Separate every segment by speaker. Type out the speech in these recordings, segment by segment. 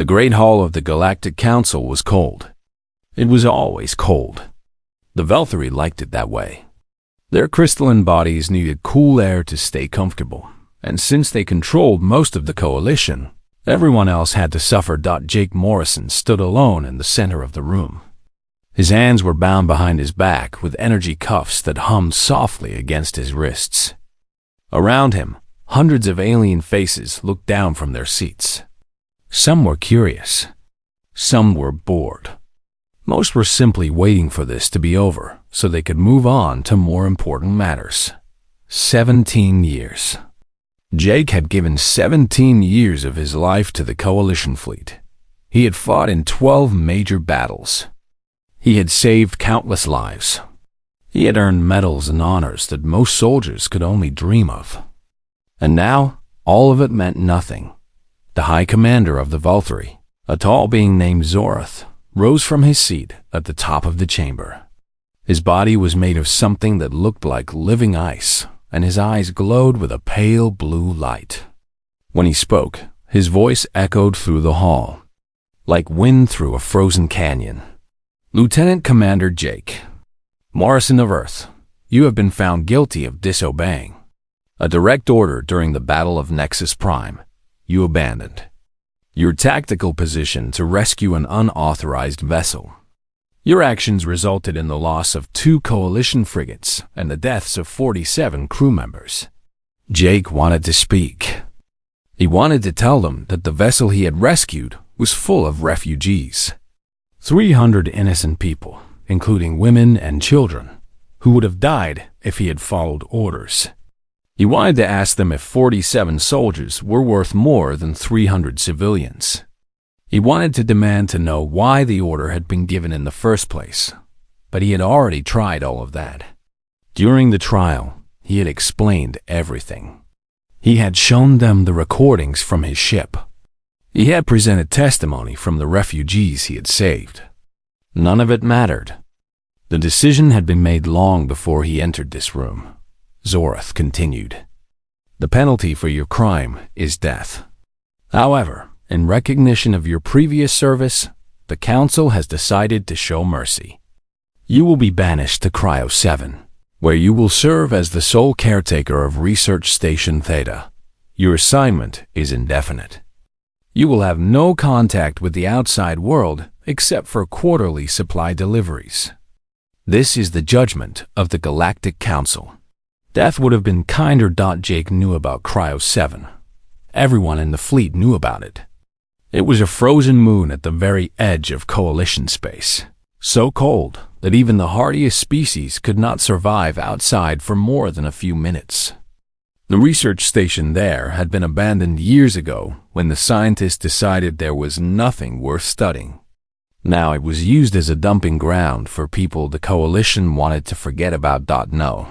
Speaker 1: The Great Hall of the Galactic Council was cold. It was always cold. The Valkyrie liked it that way. Their crystalline bodies needed cool air to stay comfortable, and since they controlled most of the coalition, everyone else had to suffer. Jake Morrison stood alone in the center of the room. His hands were bound behind his back with energy cuffs that hummed softly against his wrists. Around him, hundreds of alien faces looked down from their seats. Some were curious. Some were bored. Most were simply waiting for this to be over so they could move on to more important matters. 17 years. Jake had given 17 years of his life to the Coalition fleet. He had fought in 12 major battles. He had saved countless lives. He had earned medals and honors that most soldiers could only dream of. And now, all of it meant nothing. The High Commander of the Valkyrie, a tall being named Zorath, rose from his seat at the top of the chamber. His body was made of something that looked like living ice, and his eyes glowed with a pale blue light. When he spoke, his voice echoed through the hall, like wind through a frozen canyon. Lieutenant Commander Jake Morrison of Earth, you have been found guilty of disobeying a direct order during the Battle of Nexus Prime. You abandoned your tactical position to rescue an unauthorized vessel. Your actions resulted in the loss of 2 coalition frigates and the deaths of 47 crew members. Jake wanted to speak. He wanted to tell them that the vessel he had rescued was full of refugees. 300 innocent people, including women and children, who would have died if he had followed orders. He wanted to ask them if 47 soldiers were worth more than 300 civilians. He wanted to demand to know why the order had been given in the first place, but he had already tried all of that. During the trial, he had explained everything. He had shown them the recordings from his ship. He had presented testimony from the refugees he had saved. None of it mattered. The decision had been made long before he entered this room. Zorath continued. The penalty for your crime is death. However, in recognition of your previous service, the Council has decided to show mercy. You will be banished to Cryo 7, where you will serve as the sole caretaker of Research Station Theta. Your assignment is indefinite. You will have no contact with the outside world except for quarterly supply deliveries. This is the judgment of the Galactic Council. Death would have been kinder. Jake knew about Cryo 7. Everyone in the fleet knew about it. It was a frozen moon at the very edge of Coalition space, so cold that even the hardiest species could not survive outside for more than a few minutes. The research station there had been abandoned years ago when the scientists decided there was nothing worth studying. Now it was used as a dumping ground for people the Coalition wanted to forget about. No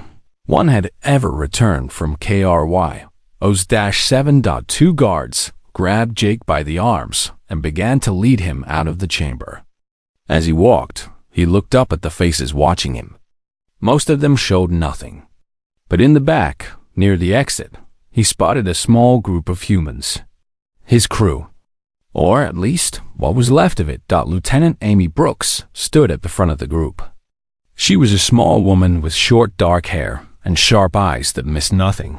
Speaker 1: one had ever returned from KRY. OS-7. 2 guards grabbed Jake by the arms and began to lead him out of the chamber. As he walked, he looked up at the faces watching him. Most of them showed nothing. But in the back, near the exit, he spotted a small group of humans. His crew. Or at least, what was left of it. Lieutenant Amy Brooks stood at the front of the group. She was a small woman with short dark hair and sharp eyes that missed nothing.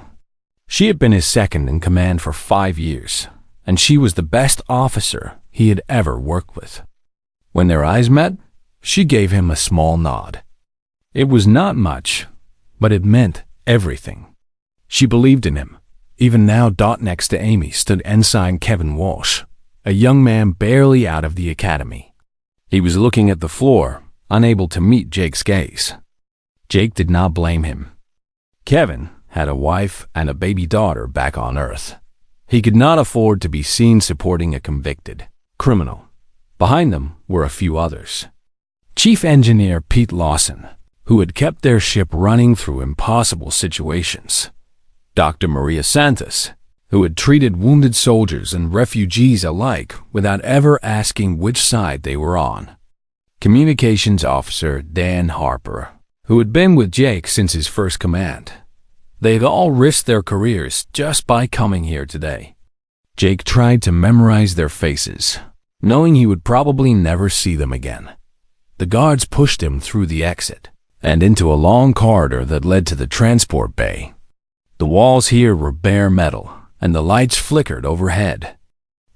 Speaker 1: She had been his second in command for 5 years, and she was the best officer he had ever worked with. When their eyes met, she gave him a small nod. It was not much, but it meant everything. She believed in him. Even now. Next to Amy stood Ensign Kevin Walsh, a young man barely out of the academy. He was looking at the floor, unable to meet Jake's gaze. Jake did not blame him. Kevin had a wife and a baby daughter back on Earth. He could not afford to be seen supporting a convicted criminal. Behind them were a few others. Chief Engineer Pete Lawson, who had kept their ship running through impossible situations. Dr. Maria Santos, who had treated wounded soldiers and refugees alike without ever asking which side they were on. Communications Officer Dan Harper, who had been with Jake since his first command. They'd all risked their careers just by coming here today. Jake tried to memorize their faces, knowing he would probably never see them again. The guards pushed him through the exit and into a long corridor that led to the transport bay. The walls here were bare metal, and the lights flickered overhead.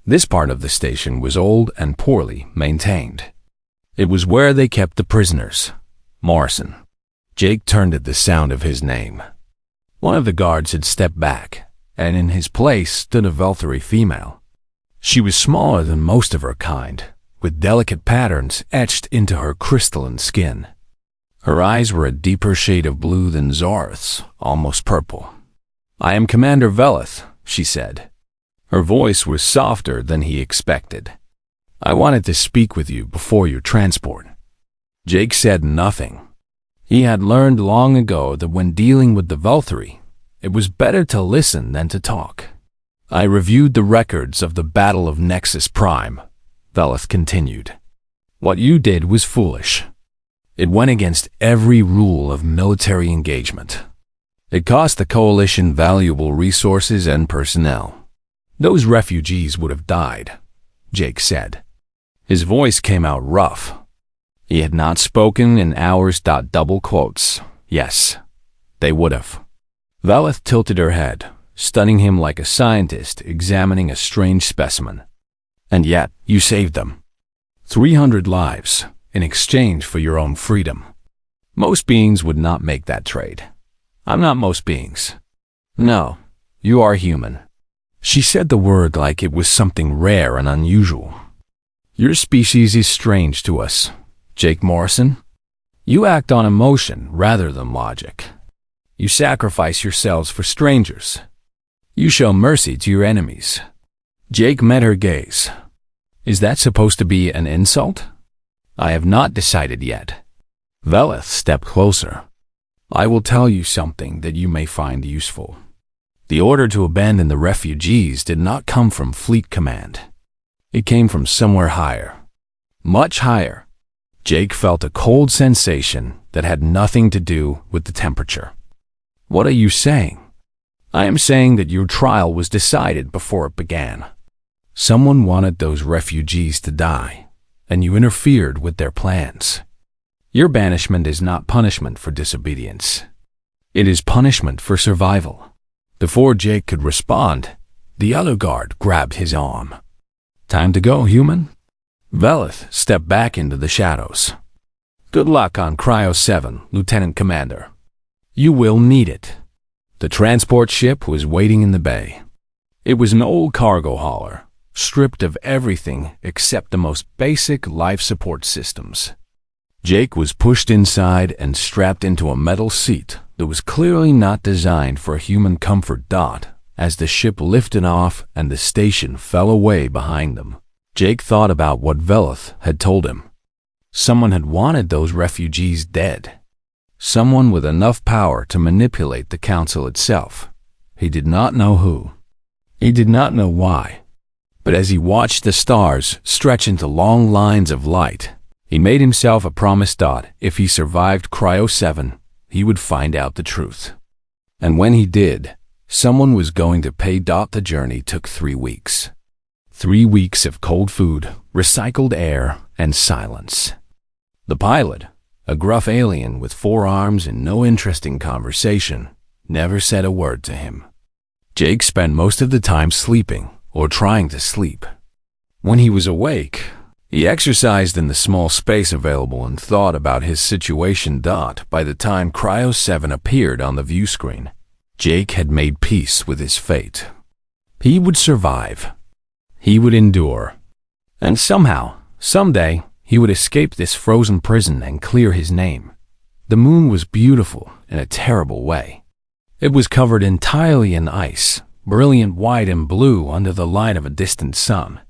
Speaker 1: This part of the station was old and poorly maintained. It was where they kept the prisoners. Morrison. Jake turned at the sound of his name. One of the guards had stepped back, and in his place stood a Velthari female. She was smaller than most of her kind, with delicate patterns etched into her crystalline skin. Her eyes were a deeper shade of blue than Zorth's, almost purple. "I am Commander Veleth," she said. Her voice was softer than he expected. "I wanted to speak with you before your transport." Jake said nothing. He had learned long ago that when dealing with the Velthari, it was better to listen than to talk. "I reviewed the records of the Battle of Nexus Prime," Veleth continued. "What you did was foolish. It went against every rule of military engagement. It cost the Coalition valuable resources and personnel. Those refugees would have died," Jake said. His voice came out rough. He had not spoken in hours. Double quotes. Yes, they would have. Veleth tilted her head, studying him like a scientist examining a strange specimen. "And yet, you saved them. 300 lives in exchange for your own freedom. Most beings would not make that trade. I'm not most beings. No, you are human." She said the word like it was something rare and unusual. "Your species is strange to us, Jake Morrison. You act on emotion rather than logic. You sacrifice yourselves for strangers. You show mercy to your enemies." Jake met her gaze. "Is that supposed to be an insult?" "I have not decided yet." Veleth stepped closer. "I will tell you something that you may find useful. The order to abandon the refugees did not come from Fleet Command. It came from somewhere higher. Much higher." Jake felt a cold sensation that had nothing to do with the temperature. "What are you saying?" "I am saying that your trial was decided before it began. Someone wanted those refugees to die, and you interfered with their plans. Your banishment is not punishment for disobedience. It is punishment for survival." Before Jake could respond, the other guard grabbed his arm. "Time to go, human." Veleth stepped back into the shadows. "Good luck on Cryo 7, Lieutenant Commander. You will need it." The transport ship was waiting in the bay. It was an old cargo hauler, stripped of everything except the most basic life support systems. Jake was pushed inside and strapped into a metal seat that was clearly not designed for human comfort. As the ship lifted off and the station fell away behind them, Jake thought about what Veleth had told him. Someone had wanted those refugees dead. Someone with enough power to manipulate the council itself. He did not know who. He did not know why. But as he watched the stars stretch into long lines of light, he made himself a promise. If he survived Cryo 7, he would find out the truth. And when he did, someone was going to pay. The journey took 3 weeks. 3 weeks of cold food, recycled air, and silence. The pilot, a gruff alien with 4 arms and no interesting conversation, never said a word to him. Jake spent most of the time sleeping or trying to sleep. When he was awake, he exercised in the small space available and thought about his situation. By the time Cryo 7 appeared on the view screen, Jake had made peace with his fate. He would survive. He would endure. And somehow, someday, he would escape this frozen prison and clear his name. The moon was beautiful in a terrible way. It was covered entirely in ice, brilliant white and blue under the light of a distant sun.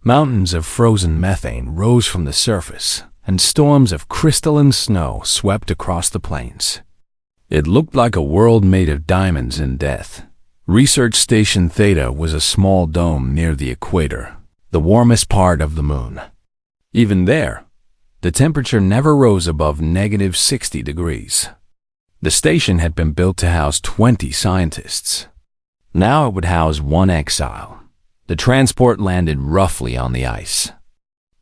Speaker 1: Mountains of frozen methane rose from the surface, and storms of crystalline snow swept across the plains. It looked like a world made of diamonds and death. Research Station Theta was a small dome near the equator, the warmest part of the moon. Even there, the temperature never rose above -60 degrees. The station had been built to house 20 scientists. Now it would house 1 exile. The transport landed roughly on the ice.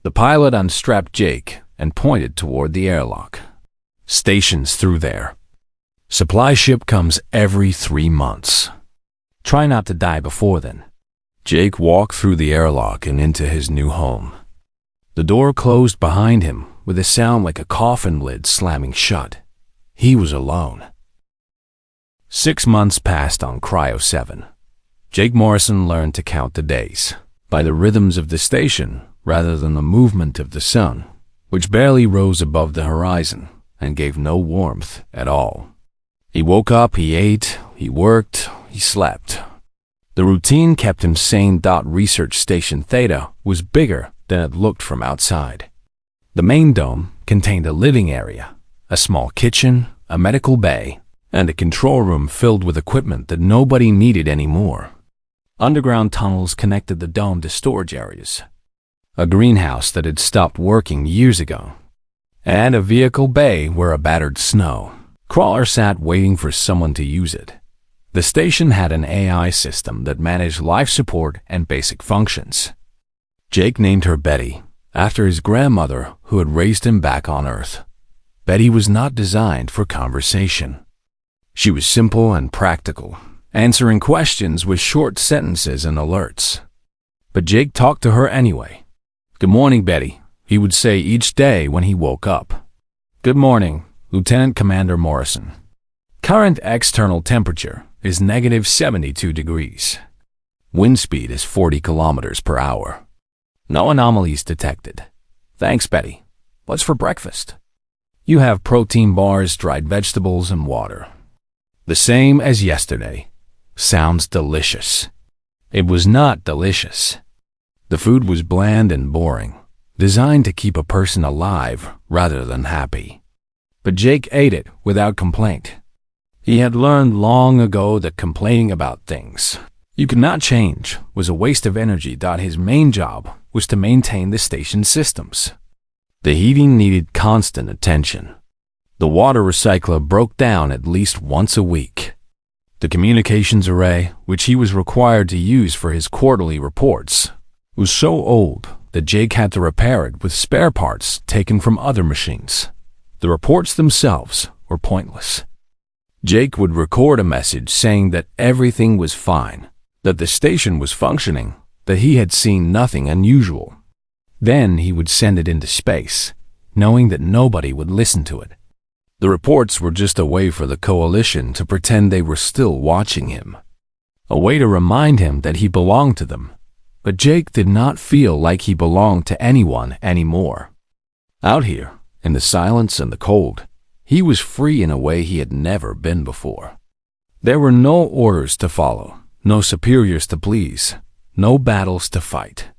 Speaker 1: The pilot unstrapped Jake and pointed toward the airlock. Station's through there. Supply ship comes every 3 months. Try not to die before then. Jake walked through the airlock and into his new home. The door closed behind him with a sound like a coffin lid slamming shut. He was alone. 6 months passed on Cryo 7. Jake Morrison learned to count the days by the rhythms of the station rather than the movement of the sun, which barely rose above the horizon and gave no warmth at all. He woke up, he ate, he worked, he slept. The routine kept him sane. Research Station Theta was bigger than it looked from outside. The main dome contained a living area, a small kitchen, a medical bay, and a control room filled with equipment that nobody needed anymore. Underground tunnels connected the dome to storage areas, a greenhouse that had stopped working years ago, and a vehicle bay where a battered snow crawler sat waiting for someone to use it. The station had an AI system that managed life support and basic functions. Jake named her Betty, after his grandmother who had raised him back on Earth. Betty was not designed for conversation. She was simple and practical, answering questions with short sentences and alerts. But Jake talked to her anyway. "Good morning, Betty," he would say each day when he woke up. "Good morning, Lieutenant Commander Morrison. Current external temperature is -72 degrees. Wind speed is 40 kilometers per hour. No anomalies detected. Thanks, Betty. What's for breakfast?" "You have protein bars, dried vegetables, and water." The same as yesterday. Sounds delicious. It was not delicious. The food was bland and boring, designed to keep a person alive rather than happy. But Jake ate it without complaint. He had learned long ago that complaining about things you could not change was a waste of energy. His main job was to maintain the station systems. The heating needed constant attention. The water recycler broke down at least once a week. The communications array, which he was required to use for his quarterly reports, was so old that Jake had to repair it with spare parts taken from other machines. The reports themselves were pointless. Jake would record a message saying that everything was fine, that the station was functioning, that he had seen nothing unusual. Then he would send it into space, knowing that nobody would listen to it. The reports were just a way for the coalition to pretend they were still watching him, a way to remind him that he belonged to them. But Jake did not feel like he belonged to anyone anymore. Out here, in the silence and the cold, he was free in a way he had never been before. There were no orders to follow, no superiors to please, no battles to fight.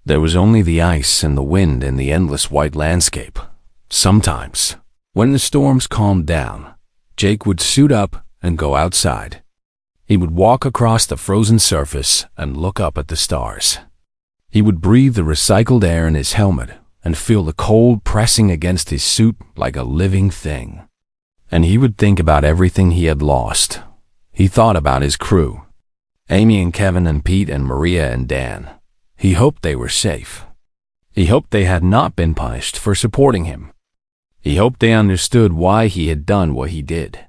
Speaker 1: There was only the ice and the wind and the endless white landscape. Sometimes, when the storms calmed down, Jake would suit up and go outside. He would walk across the frozen surface and look up at the stars. He would breathe the recycled air in his helmet and feel the cold pressing against his suit like a living thing. And he would think about everything he had lost. He thought about his crew, Amy and Kevin and Pete and Maria and Dan. He hoped they were safe. He hoped they had not been punished for supporting him. He hoped they understood why he had done what he did.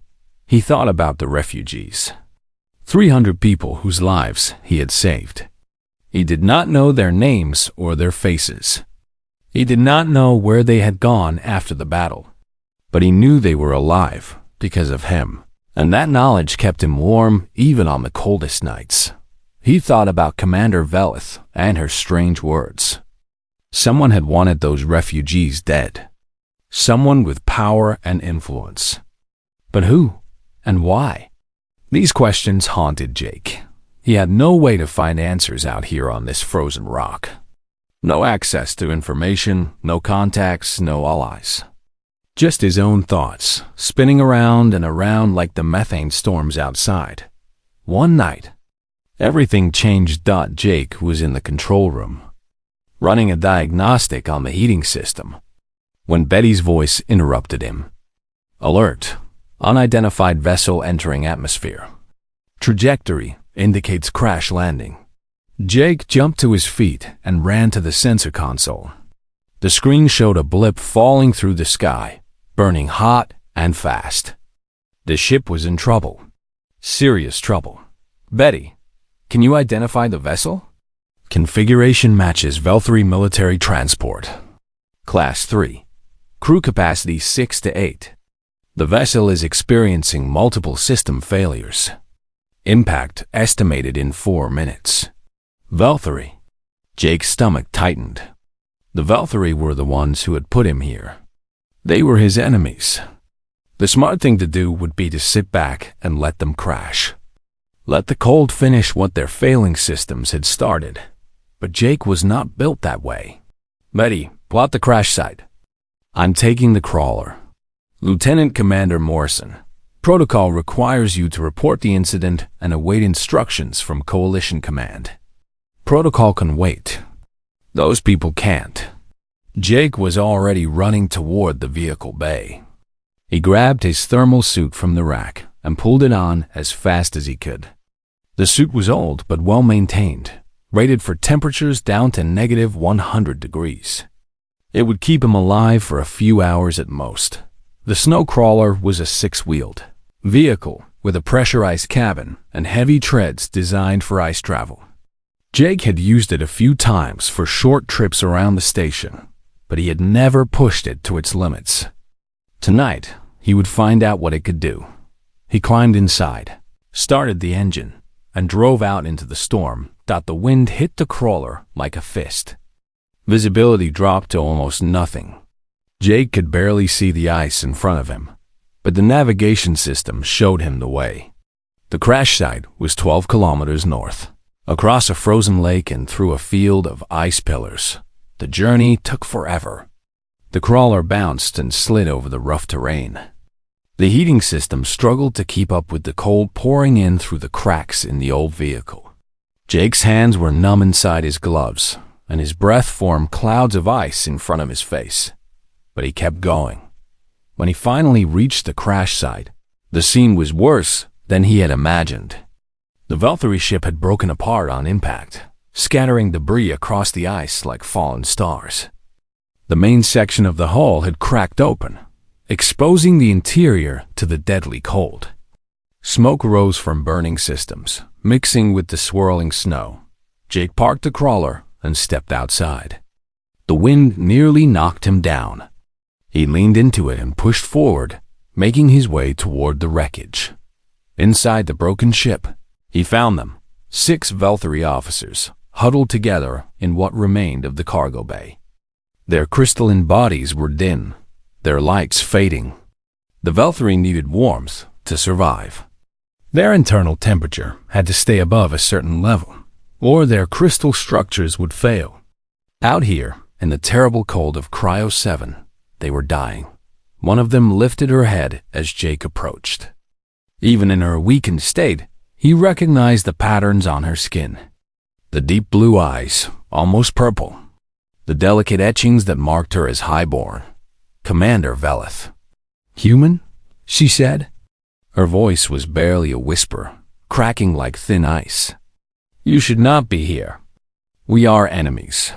Speaker 1: He thought about the refugees. 300 people whose lives he had saved. He did not know their names or their faces. He did not know where they had gone after the battle. But he knew they were alive because of him, and that knowledge kept him warm even on the coldest nights. He thought about Commander Velith and her strange words. Someone had wanted those refugees dead. Someone with power and influence. But who and why? These questions haunted Jake. He had no way to find answers out here on this frozen rock. No access to information, no contacts, no allies. Just his own thoughts, spinning around and around like the methane storms outside. One night, everything changed. Jake was in the control room, running a diagnostic on the heating system, when Betty's voice interrupted him. "Alert. Unidentified vessel entering atmosphere. Trajectory indicates crash landing." Jake jumped to his feet and ran to the sensor console. The screen showed a blip falling through the sky, burning hot and fast. The ship was in trouble. Serious trouble. Betty, can you identify the vessel? Configuration matches Velthary military transport. Class 3. Crew capacity 6 to 8. The vessel is experiencing multiple system failures. Impact estimated in 4 minutes. Velthary. Jake's stomach tightened. The Velthary were the ones who had put him here. They were his enemies. The smart thing to do would be to sit back and let them crash. Let the cold finish what their failing systems had started. But Jake was not built that way. Betty, plot the crash site. I'm taking the crawler. Lieutenant Commander Morrison, protocol requires you to report the incident and await instructions from Coalition Command. Protocol can wait. Those people can't. Jake was already running toward the vehicle bay. He grabbed his thermal suit from the rack and pulled it on as fast as he could. The suit was old but well maintained, rated for temperatures down to -100 degrees. It would keep him alive for a few hours at most. The snow crawler was a 6-wheeled vehicle with a pressurized cabin and heavy treads designed for ice travel. Jake had used it a few times for short trips around the station, but he had never pushed it to its limits. Tonight, he would find out what it could do. He climbed inside, started the engine, and drove out into the storm. The wind hit the crawler like a fist. Visibility dropped to almost nothing. Jake could barely see the ice in front of him, but the navigation system showed him the way. The crash site was 12 kilometers north, across a frozen lake and through a field of ice pillars. The journey took forever. The crawler bounced and slid over the rough terrain. The heating system struggled to keep up with the cold pouring in through the cracks in the old vehicle. Jake's hands were numb inside his gloves, and his breath formed clouds of ice in front of his face. But he kept going. When he finally reached the crash site, the scene was worse than he had imagined. The Velthary ship had broken apart on impact, scattering debris across the ice like fallen stars. The main section of the hull had cracked open, exposing the interior to the deadly cold. Smoke rose from burning systems, mixing with the swirling snow. Jake parked the crawler and stepped outside. The wind nearly knocked him down. He leaned into it and pushed forward, making his way toward the wreckage. Inside the broken ship, he found them, 6 Velthary officers, huddled together in what remained of the cargo bay. Their crystalline bodies were dim, their lights fading. The Velthary needed warmth to survive. Their internal temperature had to stay above a certain level, or their crystal structures would fail. Out here, in the terrible cold of Cryo 7, they were dying. One of them lifted her head as Jake approached. Even in her weakened state, he recognized the patterns on her skin. The deep blue eyes, almost purple. The delicate etchings that marked her as highborn. Commander Veleth. "Human?" she said. Her voice was barely a whisper, cracking like thin ice. "You should not be here. We are enemies."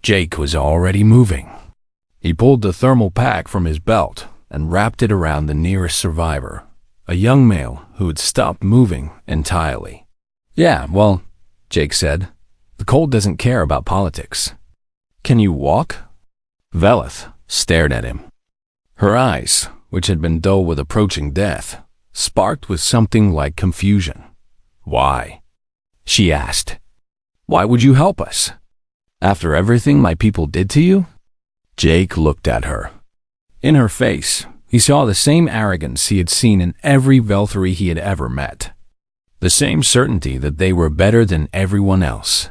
Speaker 1: Jake was already moving. He pulled the thermal pack from his belt and wrapped it around the nearest survivor, a young male who had stopped moving entirely. "Yeah, well," Jake said, "the cold doesn't care about politics." "Can you walk?" Veleth stared at him. Her eyes, which had been dull with approaching death, sparked with something like confusion. "Why?" she asked. "Why would you help us? After everything my people did to you?" Jake looked at her. In her face, he saw the same arrogance he had seen in every Velthary he had ever met. The same certainty that they were better than everyone else.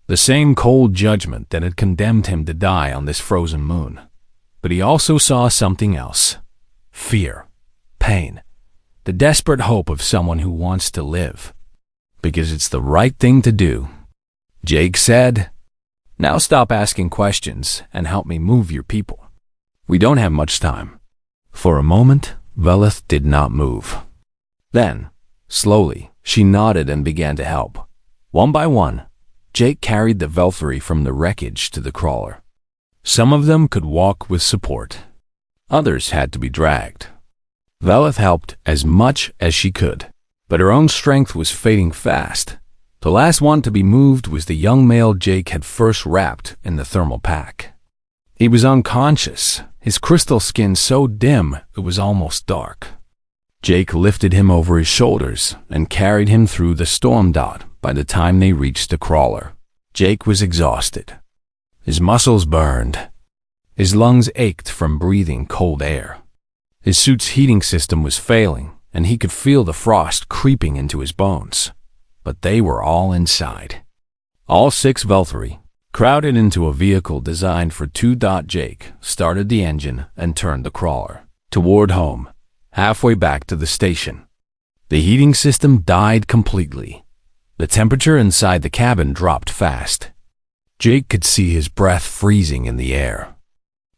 Speaker 1: The same cold judgment that had condemned him to die on this frozen moon. But he also saw something else. Fear. Pain. The desperate hope of someone who wants to live. Because it's the right thing to do. Jake said, "Now stop asking questions and help me move your people. We don't have much time." For a moment, Veleth did not move. Then, slowly, she nodded and began to help. One by one, Jake carried the Velthary from the wreckage to the crawler. Some of them could walk with support. Others had to be dragged. Velith helped as much as she could, but her own strength was fading fast. The last one to be moved was the young male Jake had first wrapped in the thermal pack. He was unconscious, his crystal skin so dim it was almost dark. Jake lifted him over his shoulders and carried him through the storm dot. By the time they reached the crawler, Jake was exhausted. His muscles burned. His lungs ached from breathing cold air. His suit's heating system was failing, and he could feel the frost creeping into his bones. But they were all inside. All 6 Velthari, crowded into a vehicle designed for 2. Jake started the engine and turned the crawler toward home, halfway back to the station. The heating system died completely. The temperature inside the cabin dropped fast. Jake could see his breath freezing in the air.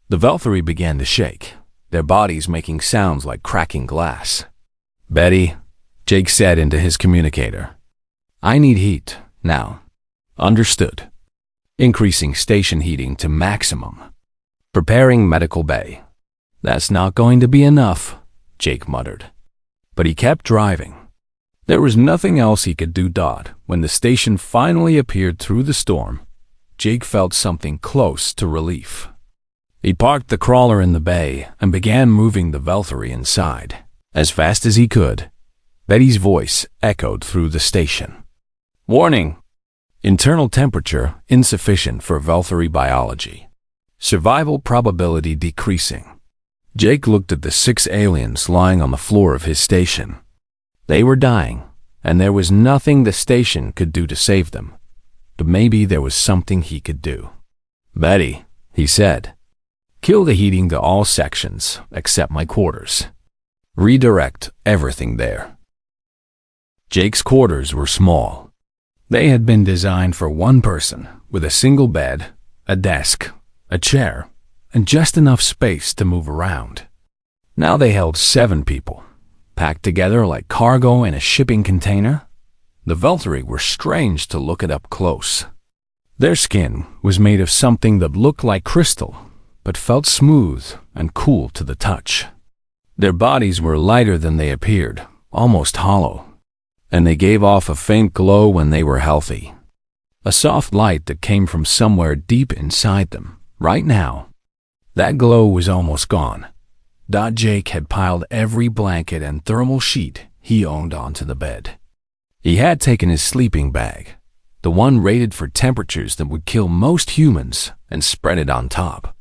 Speaker 1: The Velthari began to shake, their bodies making sounds like cracking glass. "Betty," Jake said into his communicator. "I need heat, now." "Understood." Increasing station heating to maximum. "Preparing medical bay." "That's not going to be enough," Jake muttered. But he kept driving. There was nothing else he could do. When the station finally appeared through the storm, Jake felt something close to relief. He parked the crawler in the bay and began moving the Velthari inside. As fast as he could, Betty's voice echoed through the station. "Warning! Internal temperature insufficient for Velthari biology. Survival probability decreasing." Jake looked at the 6 aliens lying on the floor of his station. They were dying, and there was nothing the station could do to save them. But maybe there was something he could do. "Betty," he said, "kill the heating to all sections except my quarters. Redirect everything there." Jake's quarters were small. They had been designed for 1 person, with a single bed, a desk, a chair, and just enough space to move around. Now they held 7 people, packed together like cargo in a shipping container. The Velthari were strange to look at up close. Their skin was made of something that looked like crystal, but felt smooth and cool to the touch. Their bodies were lighter than they appeared, almost hollow, and they gave off a faint glow when they were healthy. A soft light that came from somewhere deep inside them, right now. That glow was almost gone. Jake had piled every blanket and thermal sheet he owned onto the bed. He had taken his sleeping bag, the one rated for temperatures that would kill most humans, and spread it on top.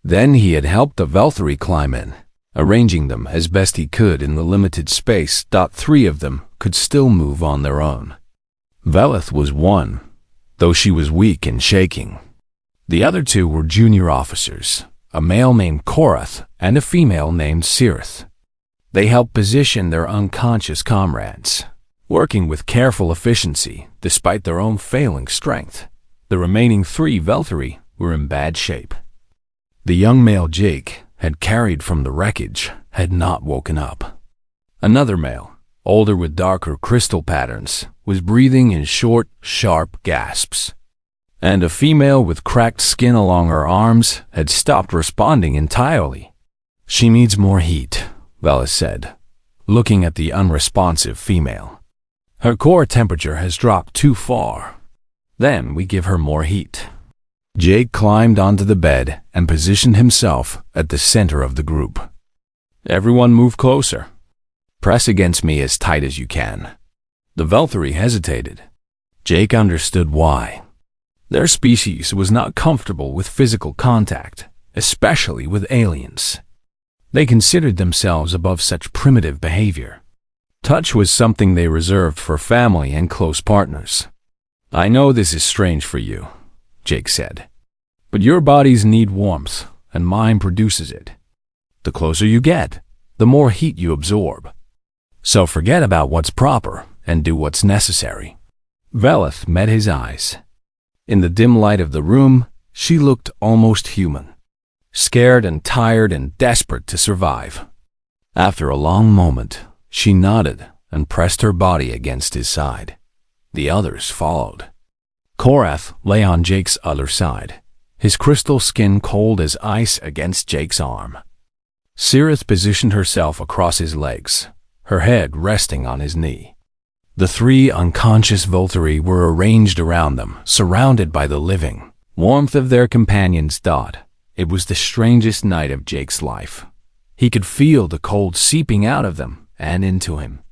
Speaker 1: Then he had helped the Velthari climb in, arranging them as best he could in the limited space. 3 of them could still move on their own. Velith was one, though she was weak and shaking. The other 2 were junior officers, a male named Korath and a female named Cirith. They helped position their unconscious comrades, working with careful efficiency despite their own failing strength. The remaining 3 Velthari were in bad shape. The young male Jake had carried from the wreckage had not woken up. Another male, older with darker crystal patterns, was breathing in short, sharp gasps. And a female with cracked skin along her arms had stopped responding entirely. "She needs more heat," Velith said, looking at the unresponsive female. "Her core temperature has dropped too far. Then we give her more heat." Jake climbed onto the bed and positioned himself at the center of the group. "Everyone move closer. Press against me as tight as you can." The Velthari hesitated. Jake understood why. Their species was not comfortable with physical contact, especially with aliens. They considered themselves above such primitive behavior. Touch was something they reserved for family and close partners. "I know this is strange for you," Jake said, "but your bodies need warmth, and mine produces it. The closer you get, the more heat you absorb. So forget about what's proper and do what's necessary." Velith met his eyes. In the dim light of the room, she looked almost human, scared and tired and desperate to survive. After a long moment, she nodded and pressed her body against his side. The others followed. Korath lay on Jake's other side, his crystal skin cold as ice against Jake's arm. Cirith positioned herself across his legs, her head resting on his knee. The three unconscious Volturi were arranged around them, surrounded by the living warmth of their companions. It was the strangest night of Jake's life. He could feel the cold seeping out of them and into him.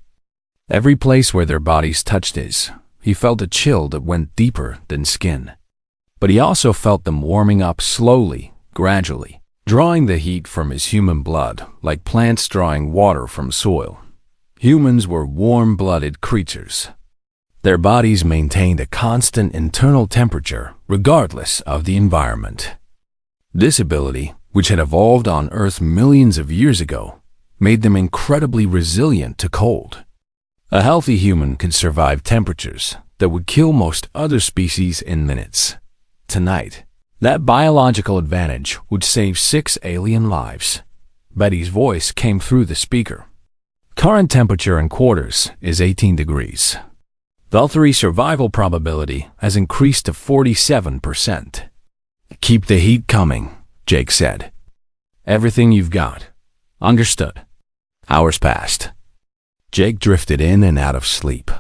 Speaker 1: Every place where their bodies touched his, he felt a chill that went deeper than skin. But he also felt them warming up slowly, gradually, drawing the heat from his human blood like plants drawing water from soil. Humans were warm-blooded creatures. Their bodies maintained a constant internal temperature regardless of the environment. This ability, which had evolved on Earth millions of years ago, made them incredibly resilient to cold. A healthy human could survive temperatures that would kill most other species in minutes. Tonight, that biological advantage would save 6 alien lives. Betty's voice came through the speaker. Current temperature in quarters is 18 degrees. Valkyrie survival probability has increased to 47%. Keep the heat coming, Jake said. Everything you've got. Understood. Hours passed. Jake drifted in and out of sleep,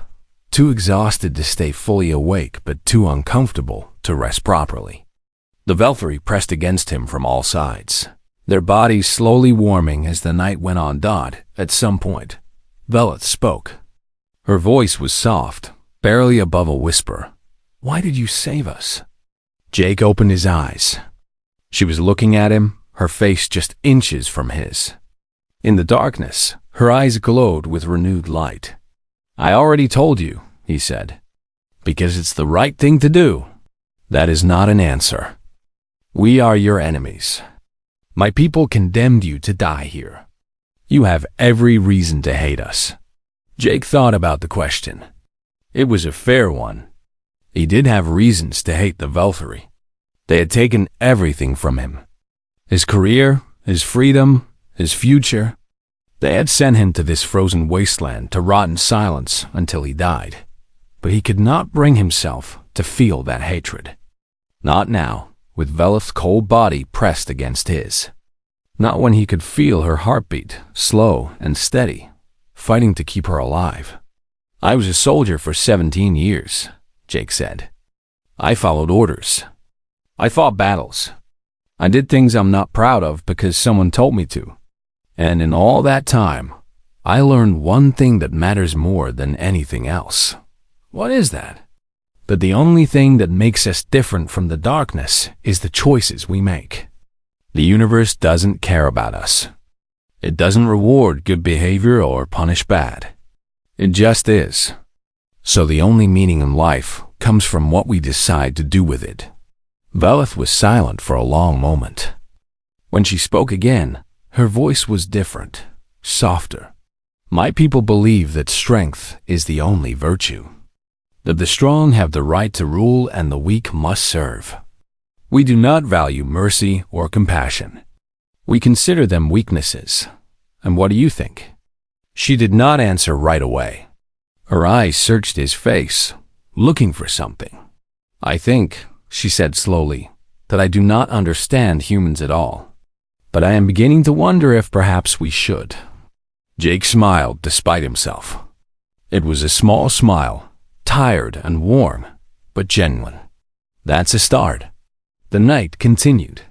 Speaker 1: too exhausted to stay fully awake but too uncomfortable to rest properly. The Valkyrie pressed against him from all sides, their bodies slowly warming as the night went on. At some point, Velith spoke. Her voice was soft, barely above a whisper. Why did you save us? Jake opened his eyes. She was looking at him, her face just inches from his. In the darkness, her eyes glowed with renewed light. I already told you, he said. Because it's the right thing to do. That is not an answer. We are your enemies. My people condemned you to die here. You have every reason to hate us. Jake thought about the question. It was a fair one. He did have reasons to hate the Valkyrie. They had taken everything from him. His career, his freedom, his future. They had sent him to this frozen wasteland to rot in silence until he died. But he could not bring himself to feel that hatred. Not now, with Velith's cold body pressed against his. Not when he could feel her heartbeat, slow and steady, fighting to keep her alive. I was a soldier for 17 years, Jake said. I followed orders. I fought battles. I did things I'm not proud of because someone told me to. And in all that time, I learned one thing that matters more than anything else. What is that? That the only thing that makes us different from the darkness is the choices we make. The universe doesn't care about us. It doesn't reward good behavior or punish bad. It just is. So the only meaning in life comes from what we decide to do with it. Velith was silent for a long moment. When she spoke again, her voice was different, softer. My people believe that strength is the only virtue. That the strong have the right to rule and the weak must serve. We do not value mercy or compassion. We consider them weaknesses. And what do you think? She did not answer right away. Her eyes searched his face, looking for something. I think, she said slowly, that I do not understand humans at all. But I am beginning to wonder if perhaps we should. Jake smiled despite himself. It was a small smile, tired and warm, but genuine. That's a start. The night continued.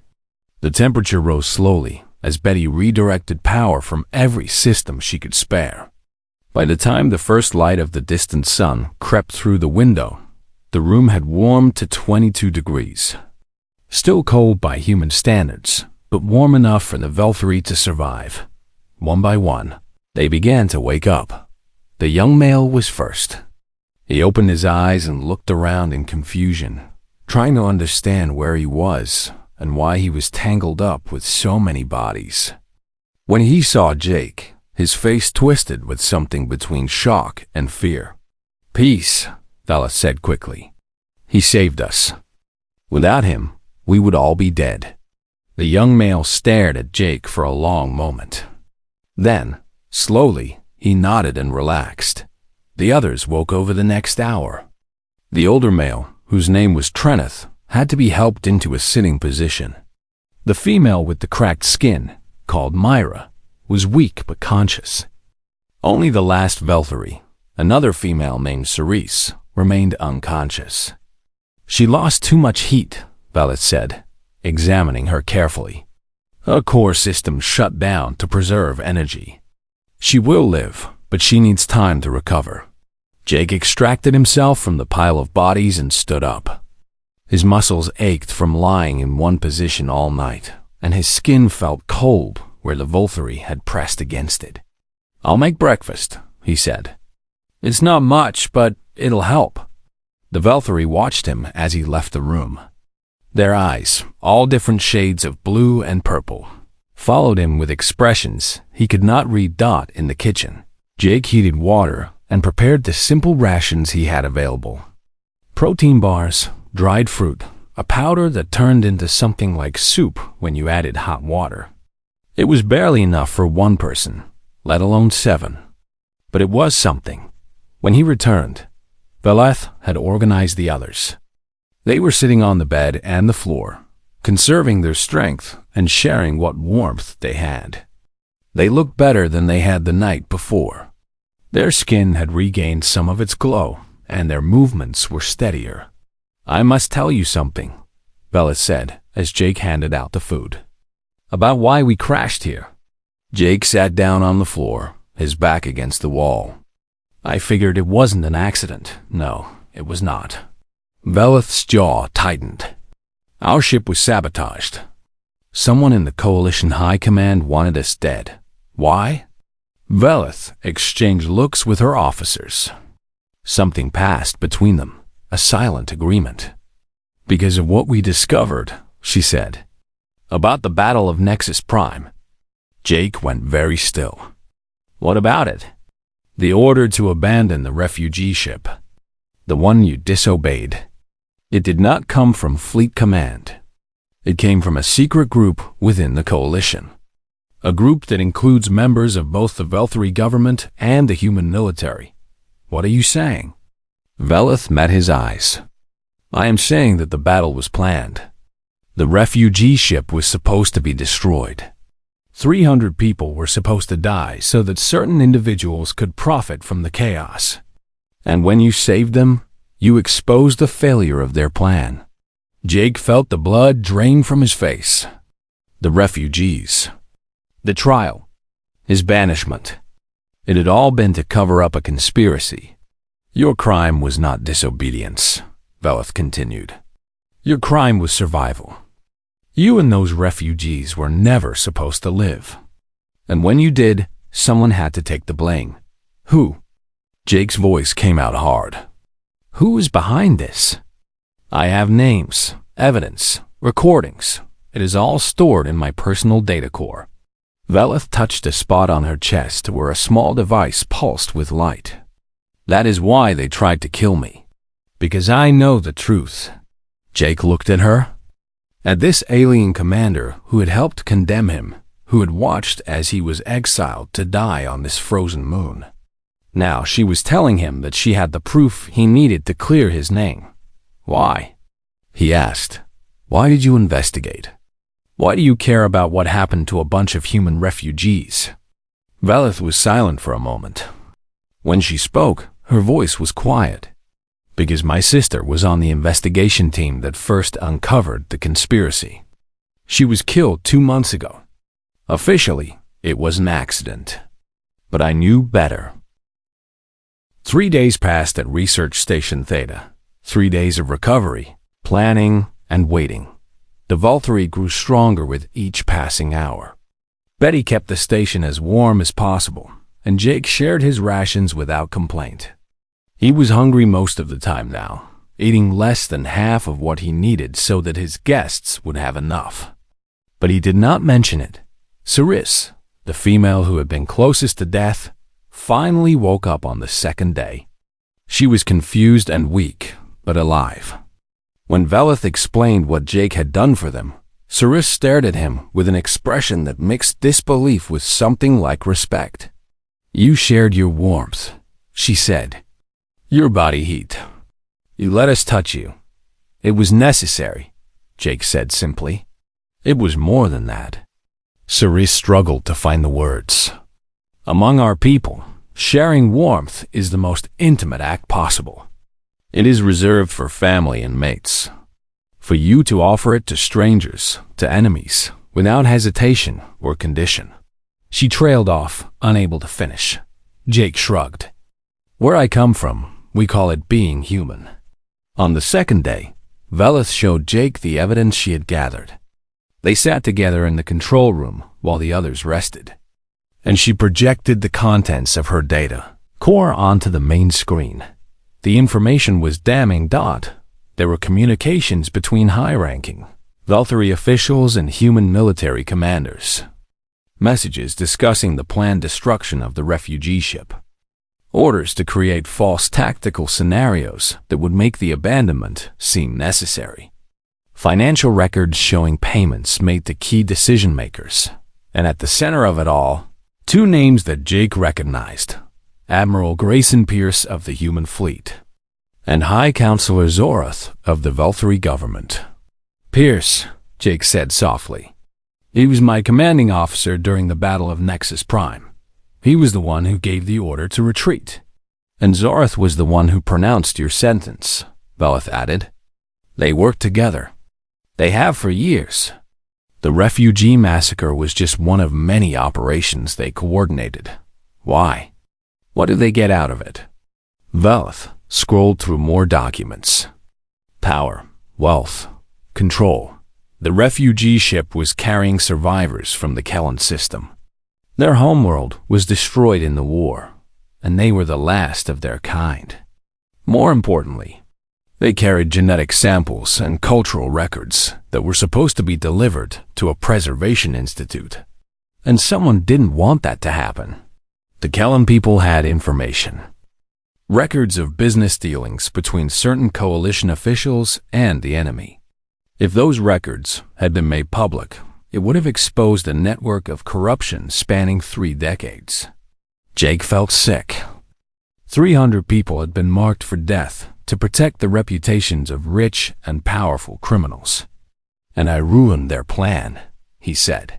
Speaker 1: The temperature rose slowly as Betty redirected power from every system she could spare. By the time the first light of the distant sun crept through the window, the room had warmed to 22 degrees. Still cold by human standards, but warm enough for the Valkyrie to survive. One by one, they began to wake up. The young male was first. He opened his eyes and looked around in confusion, trying to understand where he was and why he was tangled up with so many bodies. When he saw Jake, his face twisted with something between shock and fear. Peace, Velith said quickly. He saved us. Without him, we would all be dead. The young male stared at Jake for a long moment. Then, slowly, he nodded and relaxed. The others woke over the next hour. The older male, whose name was Treneth, had to be helped into a sitting position. The female with the cracked skin, called Myra, was weak but conscious. Only the last Valkyrie, another female named Cerise, remained unconscious. She lost too much heat, Velith said, examining her carefully. Her core system shut down to preserve energy. She will live, but she needs time to recover. Jake extracted himself from the pile of bodies and stood up. His muscles ached from lying in one position all night, and his skin felt cold where the Valkyrie had pressed against it. "I'll make breakfast," he said. "It's not much, but it'll help." The Valkyrie watched him as he left the room. Their eyes, all different shades of blue and purple, followed him with expressions he could not read. In the kitchen, Jake heated water and prepared the simple rations he had available. Protein bars, dried fruit, a powder that turned into something like soup when you added hot water. It was barely enough for one person, let alone 7. But it was something. When he returned, Velith had organized the others. They were sitting on the bed and the floor, conserving their strength and sharing what warmth they had. They looked better than they had the night before. Their skin had regained some of its glow, and their movements were steadier. "I must tell you something," Velith said as Jake handed out the food. "About why we crashed here." Jake sat down on the floor, his back against the wall. "I figured it wasn't an accident. No, it was not." Velith's jaw tightened. "Our ship was sabotaged. Someone in the Coalition High Command wanted us dead. Why?" Velith exchanged looks with her officers. Something passed between them, a silent agreement. "Because of what we discovered," she said. "About the Battle of Nexus Prime." Jake went very still. "What about it?" "The order to abandon the refugee ship. The one you disobeyed. It did not come from Fleet Command. It came from a secret group within the Coalition. A group that includes members of both the Valkyrie government and the human military." "What are you saying?" Velith met his eyes. "I am saying that the battle was planned. The refugee ship was supposed to be destroyed. 300 people were supposed to die so that certain individuals could profit from the chaos. And when you saved them, you exposed the failure of their plan." Jake felt the blood drain from his face. The refugees. The trial. His banishment. It had all been to cover up a conspiracy. "Your crime was not disobedience," Velith continued. "Your crime was survival. You and those refugees were never supposed to live. And when you did, someone had to take the blame. Who?" Jake's voice came out hard. "Who is behind this?" "I have names, evidence, recordings. It is all stored in my personal data core." Velith touched a spot on her chest where a small device pulsed with light. "That is why they tried to kill me. Because I know the truth." Jake looked at her. At this alien commander who had helped condemn him, who had watched as he was exiled to die on this frozen moon. Now she was telling him that she had the proof he needed to clear his name. "Why?" he asked. "Why did you investigate? Why do you care about what happened to a bunch of human refugees?" Velith was silent for a moment. When she spoke, her voice was quiet. "Because my sister was on the investigation team that first uncovered the conspiracy. She was killed 2 months ago. Officially, it was an accident. But I knew better." 3 days passed at Research Station Theta. 3 days of recovery, planning, and waiting. The Valkyrie grew stronger with each passing hour. Betty kept the station as warm as possible, and Jake shared his rations without complaint. He was hungry most of the time now, eating less than half of what he needed so that his guests would have enough. But he did not mention it. Cerise, the female who had been closest to death, finally woke up on the 2nd day. She was confused and weak, but alive. When Velith explained what Jake had done for them, Cerise stared at him with an expression that mixed disbelief with something like respect. "You shared your warmth," she said. "Your body heat. You let us touch you. It was necessary, Jake said simply. It was more than that. Cerise struggled to find the words. Among our people, sharing warmth is the most intimate act possible. It is reserved for family and mates. For you to offer it to strangers, to enemies, without hesitation or condition. She trailed off, unable to finish. Jake shrugged. Where I come from, we call it being human. On the second day, Velith showed Jake the evidence she had gathered. They sat together in the control room while the others rested. And she projected the contents of her data core onto the main screen. The information was damning. There were communications between high-ranking Velthari officials and human military commanders. Messages discussing the planned destruction of the refugee ship. Orders to create false tactical scenarios that would make the abandonment seem necessary. Financial records showing payments made to key decision-makers. And at the center of it all, two names that Jake recognized. Admiral Grayson Pierce of the Human Fleet and High Counselor Zorath of the Velthari government. Pierce, Jake said softly. He was my commanding officer during the Battle of Nexus Prime. He was the one who gave the order to retreat. And Zorath was the one who pronounced your sentence, Velith added. They worked together. They have for years. The refugee massacre was just one of many operations they coordinated. Why? What did they get out of it? Velith scrolled through more documents. Power, wealth, control. The refugee ship was carrying survivors from the Kellan system. Their homeworld was destroyed in the war, and they were the last of their kind. More importantly, they carried genetic samples and cultural records that were supposed to be delivered to a preservation institute. And someone didn't want that to happen. The Kellan people had information. Records of business dealings between certain coalition officials and the enemy. If those records had been made public, it would have exposed a network of corruption spanning 3 decades. Jake felt sick. 300 people had been marked for death to protect the reputations of rich and powerful criminals. And I ruined their plan, he said.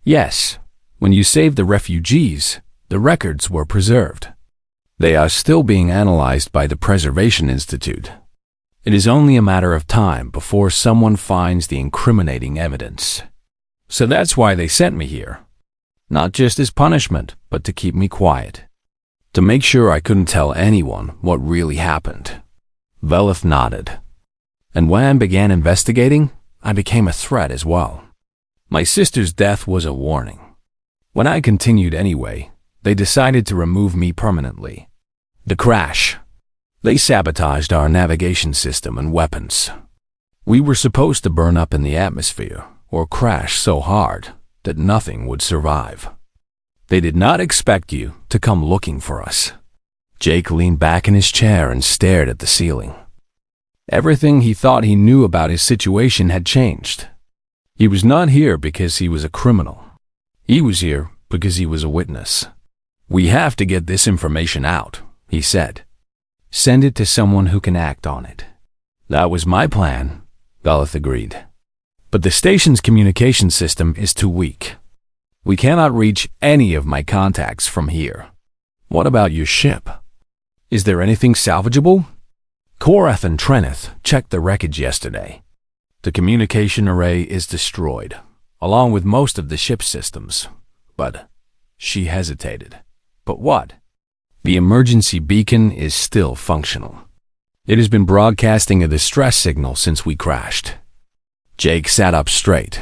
Speaker 1: Yes, when you saved the refugees, the records were preserved. They are still being analyzed by the Preservation Institute. It is only a matter of time before someone finds the incriminating evidence. So that's why they sent me here. Not just as punishment, but to keep me quiet. To make sure I couldn't tell anyone what really happened. Velith nodded. And when I began investigating, I became a threat as well. My sister's death was a warning. When I continued anyway, they decided to remove me permanently. The crash. They sabotaged our navigation system and weapons. We were supposed to burn up in the atmosphere or crash so hard that nothing would survive. They did not expect you to come looking for us. Jake leaned back in his chair and stared at the ceiling. Everything he thought he knew about his situation had changed. He was not here because he was a criminal. He was here because he was a witness. We have to get this information out, he said. Send it to someone who can act on it. That was my plan, Velith agreed. But the station's communication system is too weak. We cannot reach any of my contacts from here. What about your ship? Is there anything salvageable? Korath and Treneth checked the wreckage yesterday. The communication array is destroyed, along with most of the ship's systems. But she hesitated. But what? The emergency beacon is still functional. It has been broadcasting a distress signal since we crashed. Jake sat up straight.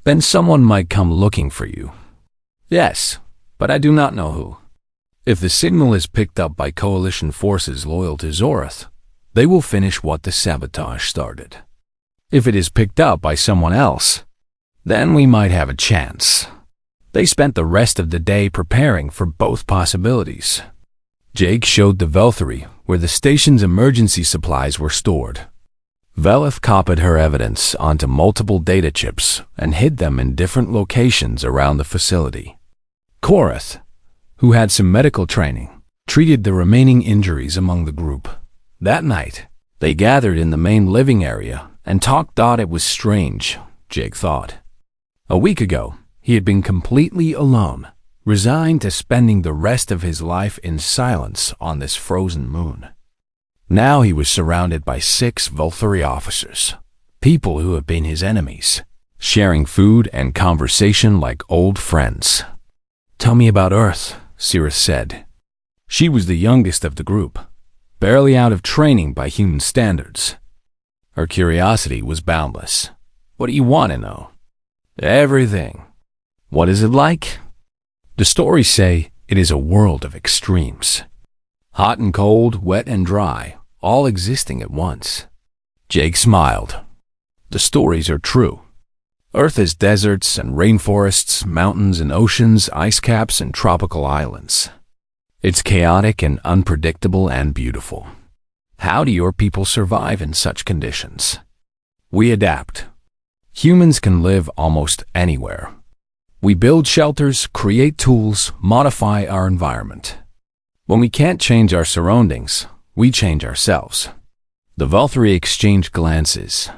Speaker 1: Then someone might come looking for you. Yes, but I do not know who. If the signal is picked up by coalition forces loyal to Zorath, they will finish what the sabotage started. If it is picked up by someone else, then we might have a chance. They spent the rest of the day preparing for both possibilities. Jake showed the Velthari where the station's emergency supplies were stored. Velith copied her evidence onto multiple data chips and hid them in different locations around the facility. Korath, who had some medical training, treated the remaining injuries among the group. That night, They gathered in the main living area and thought it was strange, Jake thought. A week ago, he had been completely alone, resigned to spending the rest of his life in silence on this frozen moon. Now he was surrounded by 6 Valkyrie officers, people who have been his enemies, sharing food and conversation like old friends. "Tell me about Earth," Cirrus said. She was the youngest of the group, barely out of training by human standards. Her curiosity was boundless. "What do you want to know?" "Everything." "What is it like?" "The stories say it is a world of extremes. Hot and cold, wet and dry, all existing at once." Jake smiled. "The stories are true. Earth is deserts and rainforests, mountains and oceans, ice caps and tropical islands. It's chaotic and unpredictable and beautiful. How do your people survive in such conditions?" "We adapt. Humans can live almost anywhere. We build shelters, create tools, modify our environment. When we can't change our surroundings, we change ourselves." The Valkyrie exchanged glances.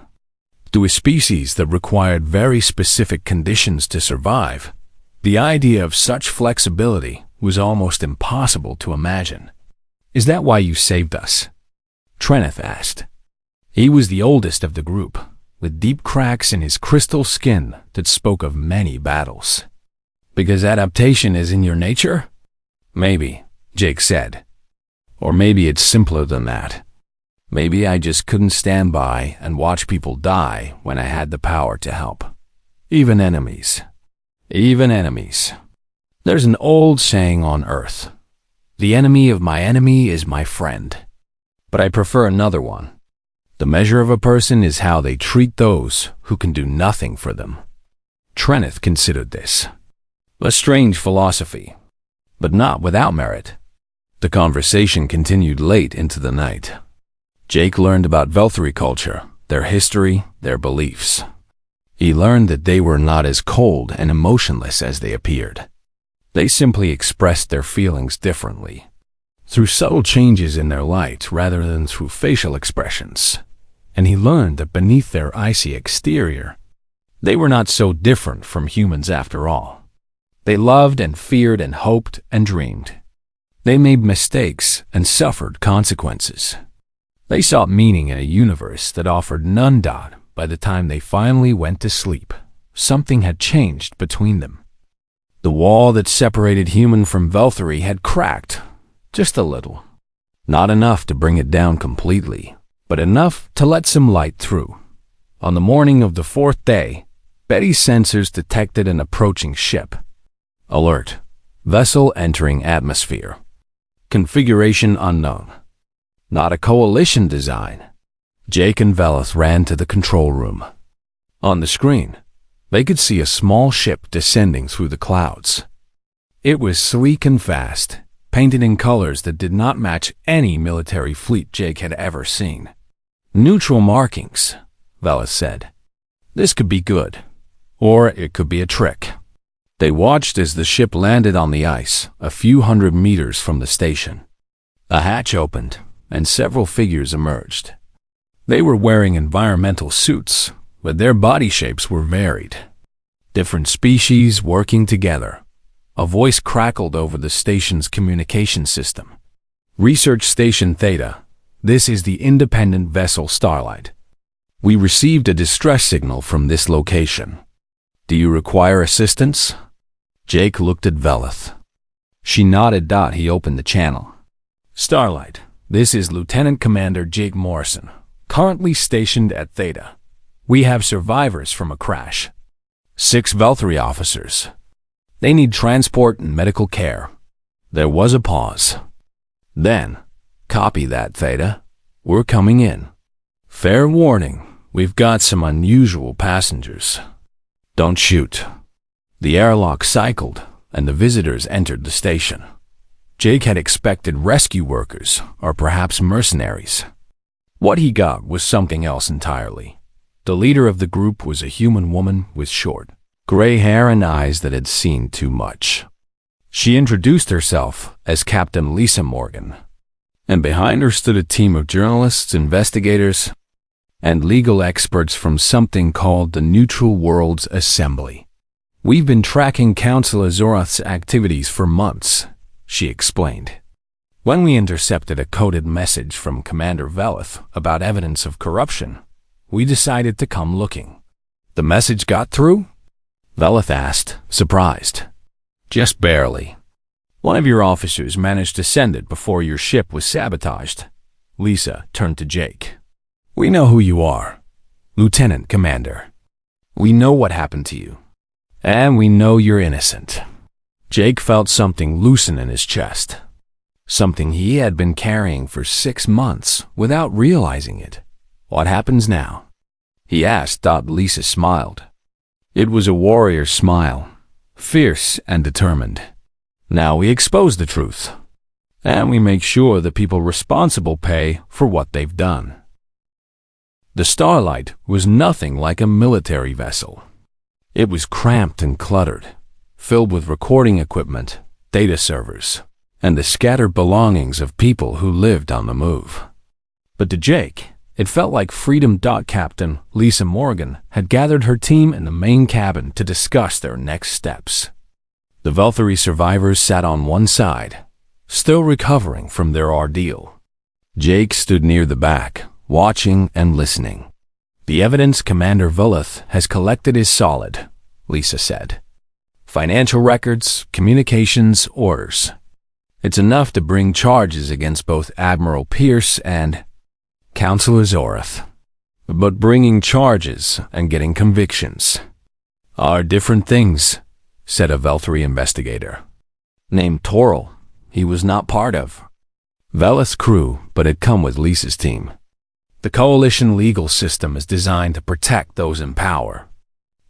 Speaker 1: To a species that required very specific conditions to survive, the idea of such flexibility was almost impossible to imagine. "Is that why you saved us?" Treneth asked. He was the oldest of the group, with deep cracks in his crystal skin that spoke of many battles. "Because adaptation is in your nature?" "Maybe," Jake said. "Or maybe it's simpler than that. Maybe I just couldn't stand by and watch people die when I had the power to help. Even enemies. Even enemies. There's an old saying on Earth. The enemy of my enemy is my friend. But I prefer another one. The measure of a person is how they treat those who can do nothing for them." Treneth considered this. A strange philosophy, but not without merit. The conversation continued late into the night. Jake learned about Valkyrie culture, their history, their beliefs. He learned that they were not as cold and emotionless as they appeared. They simply expressed their feelings differently, through subtle changes in their light rather than through facial expressions. And he learned that beneath their icy exterior, they were not so different from humans after all. They loved and feared and hoped and dreamed. They made mistakes and suffered consequences. They sought meaning in a universe that offered none. By the time they finally went to sleep, something had changed between them. The wall that separated human from Valkyrie had cracked, just a little. Not enough to bring it down completely, but enough to let some light through. On the morning of the 4th day, Betty's sensors detected an approaching ship. Alert. Vessel entering atmosphere. Configuration unknown. Not a coalition design. Jake and Velith ran to the control room. On the screen, they could see a small ship descending through the clouds. It was sleek and fast, painted in colors that did not match any military fleet Jake had ever seen. "Neutral markings," Velith said. "This could be good, or it could be a trick." They watched as the ship landed on the ice a few hundred meters from the station. A hatch opened, and several figures emerged. They were wearing environmental suits, but their body shapes were varied. Different species working together. A voice crackled over the station's communication system. "Research Station Theta, this is the independent vessel Starlight. We received a distress signal from this location. Do you require assistance?" Jake looked at Velith. She nodded. He opened the channel. "Starlight, this is Lieutenant Commander Jake Morrison, currently stationed at Theta. We have survivors from a crash. 6 Valkyrie officers. They need transport and medical care." There was a pause. Then, "Copy that, Theta. We're coming in. Fair warning, we've got some unusual passengers. Don't shoot." The airlock cycled, and the visitors entered the station. Jake had expected rescue workers, or perhaps mercenaries. What he got was something else entirely. The leader of the group was a human woman with short, gray hair and eyes that had seen too much. She introduced herself as Captain Lisa Morgan. And behind her stood a team of journalists, investigators, and legal experts from something called the Neutral Worlds Assembly. "We've been tracking Counselor Zoroth's activities for months," she explained. "When we intercepted a coded message from Commander Velith about evidence of corruption, we decided to come looking." "The message got through?" Velith asked, surprised. "Just barely. One of your officers managed to send it before your ship was sabotaged." Lisa turned to Jake. "We know who you are, Lieutenant Commander. We know what happened to you, and we know you're innocent." Jake felt something loosen in his chest, something he had been carrying for 6 months without realizing it. "What happens now?" he asked. Lisa smiled. It was a warrior smile, fierce and determined. "Now we expose the truth, and we make sure the people responsible pay for what they've done." The Starlight was nothing like a military vessel. It was cramped and cluttered, filled with recording equipment, data servers, and the scattered belongings of people who lived on the move. But to Jake, it felt like Freedom. Captain Lisa Morgan had gathered her team in the main cabin to discuss their next steps. The Velthury survivors sat on one side, still recovering from their ordeal. Jake stood near the back, watching and listening. "The evidence Commander Velith has collected is solid," Lisa said. "Financial records, communications, orders. It's enough to bring charges against both Admiral Pierce and Counselor Zoroth. But bringing charges and getting convictions are different things," said a Velthury investigator named Toril. He was not part of Velith's crew, but had come with Lisa's team. "The coalition legal system is designed to protect those in power.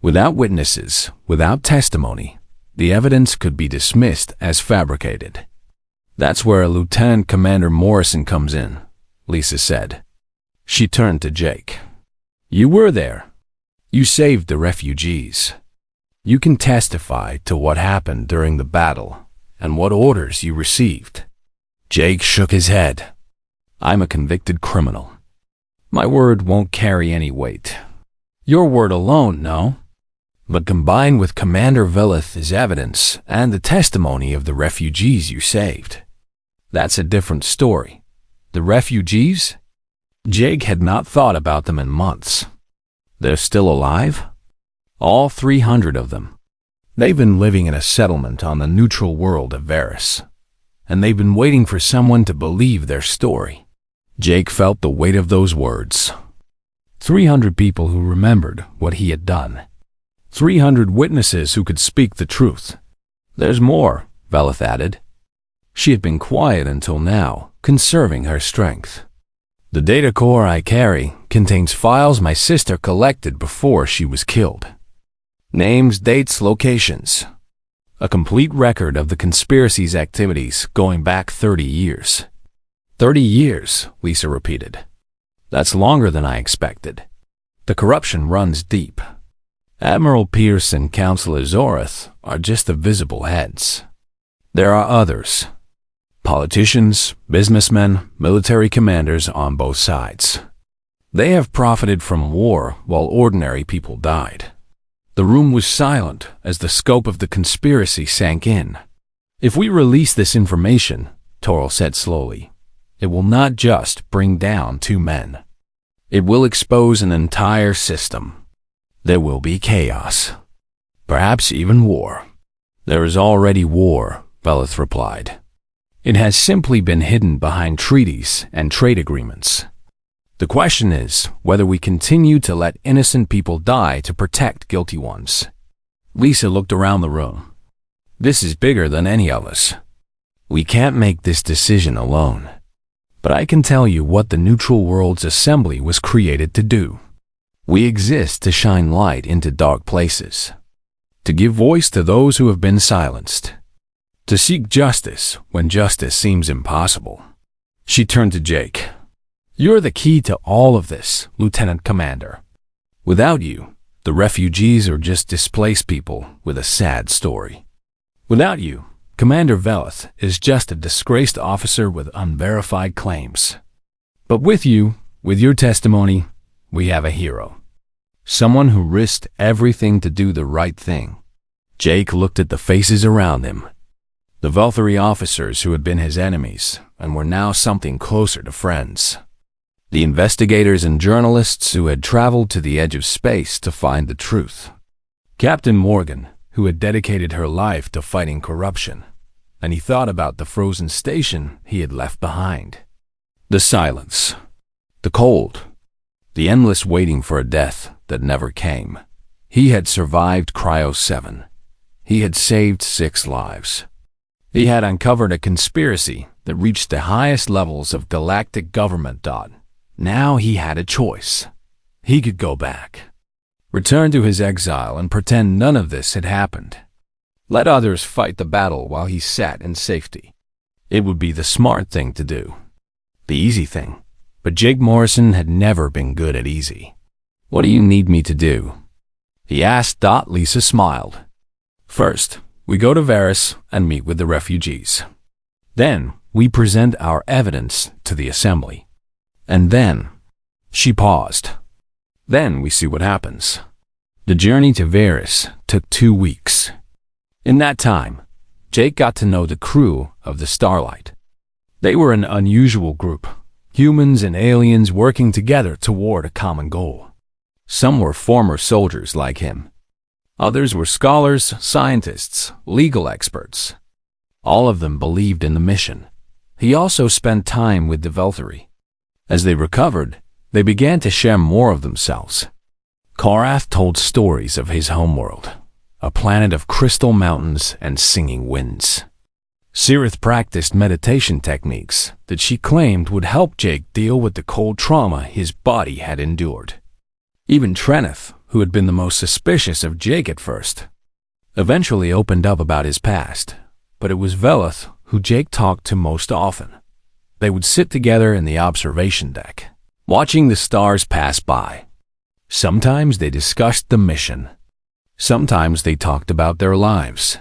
Speaker 1: Without witnesses, without testimony, the evidence could be dismissed as fabricated. That's where Lieutenant Commander Morrison comes in," Lisa said. She turned to Jake. "You were there. You saved the refugees. You can testify to what happened during the battle and what orders you received." Jake shook his head. "I'm a convicted criminal. My word won't carry any weight." "Your word alone, no. But combined with Commander Velith's evidence and the testimony of the refugees you saved, that's a different story." "The refugees?" Jake had not thought about them in months. "They're still alive?" "All 300 of them. They've been living in a settlement on the neutral world of Varys, and they've been waiting for someone to believe their story." Jake felt the weight of those words. 300 people who remembered what he had done. 300 witnesses who could speak the truth. "There's more," Velith added. She had been quiet until now, conserving her strength. "The data core I carry contains files my sister collected before she was killed. Names, dates, locations. A complete record of the conspiracy's activities going back 30 years. 30 years, Lisa repeated. "That's longer than I expected. The corruption runs deep. Admiral Pierce and Counselor Zoroth are just the visible heads. There are others. Politicians, businessmen, military commanders on both sides. They have profited from war while ordinary people died." The room was silent as the scope of the conspiracy sank in. "If we release this information," Toril said slowly, "it will not just bring down 2 men. It will expose an entire system. There will be chaos. Perhaps even war." "There is already war," Velith replied. "It has simply been hidden behind treaties and trade agreements. The question is whether we continue to let innocent people die to protect guilty ones." Lisa looked around the room. "This is bigger than any of us. We can't make this decision alone. But I can tell you what the Neutral Worlds Assembly was created to do. We exist to shine light into dark places, to give voice to those who have been silenced, to seek justice when justice seems impossible." She turned to Jake. "You're the key to all of this, Lieutenant Commander. Without you, the refugees are just displaced people with a sad story. Without you, Commander Velith is just a disgraced officer with unverified claims. But with you, with your testimony, we have a hero. Someone who risked everything to do the right thing." Jake looked at the faces around him. The Velthari officers who had been his enemies and were now something closer to friends. The investigators and journalists who had traveled to the edge of space to find the truth. Captain Morgan, who had dedicated her life to fighting corruption, and he thought about the frozen station he had left behind. The silence, the cold, the endless waiting for a death that never came. He had survived Cryo 7. He had saved 6 lives. He had uncovered a conspiracy that reached the highest levels of galactic government. Now he had a choice. He could go back, return to his exile and pretend none of this had happened. Let others fight the battle while he sat in safety. It would be the smart thing to do. The easy thing. But Jake Morrison had never been good at easy. "What do you need me to do?" he asked. Lisa smiled. "First, we go to Varys and meet with the refugees. Then, we present our evidence to the assembly. And then," she paused, "then we see what happens." The journey to Varys took 2 weeks. In that time, Jake got to know the crew of the Starlight. They were an unusual group, humans and aliens working together toward a common goal. Some were former soldiers like him. Others were scholars, scientists, legal experts. All of them believed in the mission. He also spent time with the Velthari. As they recovered, they began to share more of themselves. Korath told stories of his homeworld, a planet of crystal mountains and singing winds. Cirith practiced meditation techniques that she claimed would help Jake deal with the cold trauma his body had endured. Even Treneth, who had been the most suspicious of Jake at first, eventually opened up about his past, but it was Velith who Jake talked to most often. They would sit together in the observation deck, watching the stars pass by. Sometimes they discussed the mission. Sometimes they talked about their lives.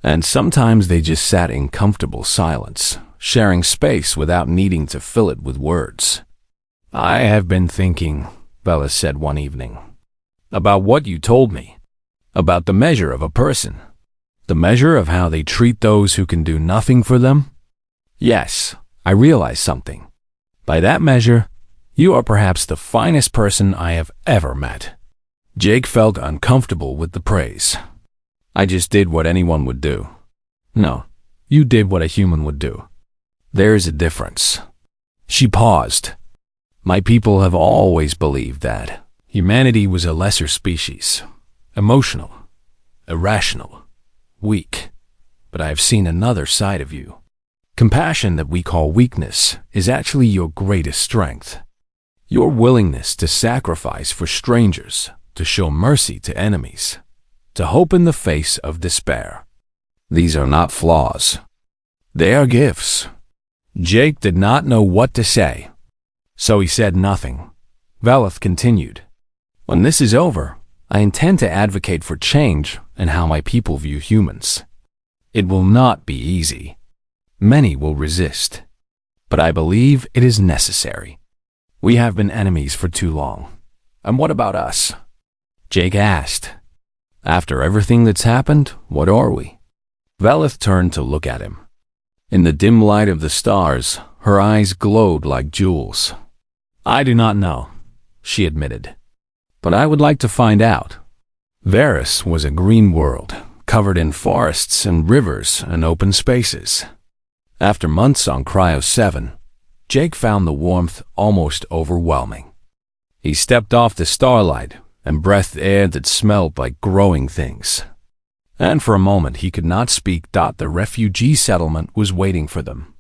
Speaker 1: And sometimes they just sat in comfortable silence, sharing space without needing to fill it with words. "I have been thinking," Velith said one evening, "about what you told me, about the measure of a person, the measure of how they treat those who can do nothing for them. Yes, I realize something. By that measure, you are perhaps the finest person I have ever met." Jake felt uncomfortable with the praise. "I just did what anyone would do." "No, you did what a human would do. There is a difference." She paused. "My people have always believed that humanity was a lesser species, emotional, irrational, weak. But I have seen another side of you. Compassion that we call weakness is actually your greatest strength. Your willingness to sacrifice for strangers, to show mercy to enemies, to hope in the face of despair. These are not flaws. They are gifts." Jake did not know what to say, so he said nothing. Velith continued, "When this is over, I intend to advocate for change in how my people view humans. It will not be easy. Many will resist. But I believe it is necessary. We have been enemies for too long. And what about us?" Jake asked. "After everything that's happened, what are we?" Velith turned to look at him. In the dim light of the stars, her eyes glowed like jewels. "I do not know," she admitted. "But I would like to find out." Varys was a green world, covered in forests and rivers and open spaces. After months on Cryo 7, Jake found the warmth almost overwhelming. He stepped off the Starlight and breathed air that smelled like growing things. And for a moment he could not speak. The refugee settlement was waiting for them.